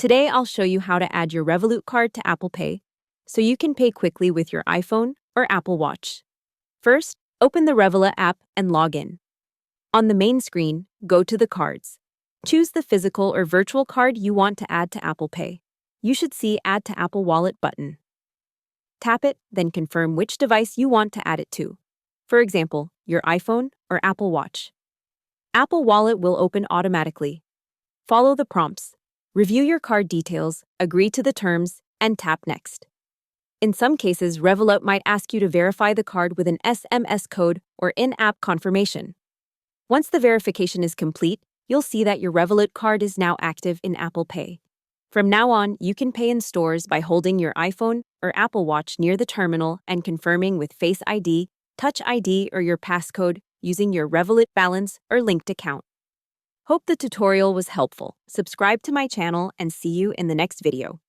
Today, I'll show you how to add your Revolut card to Apple Pay so you can pay quickly with your iPhone or Apple Watch. First, open the Revolut app and log in. On the main screen, go to the cards. Choose the physical or virtual card you want to add to Apple Pay. You should see Add to Apple Wallet button. Tap it, then confirm which device you want to add it to. For example, your iPhone or Apple Watch. Apple Wallet will open automatically. Follow the prompts. Review your card details, agree to the terms, and tap Next. In some cases, Revolut might ask you to verify the card with an SMS code or in-app confirmation. Once the verification is complete, you'll see that your Revolut card is now active in Apple Pay. From now on, you can pay in stores by holding your iPhone or Apple Watch near the terminal and confirming with Face ID, Touch ID, or your passcode using your Revolut balance or linked account. Hope the tutorial was helpful. Subscribe to my channel and see you in the next video.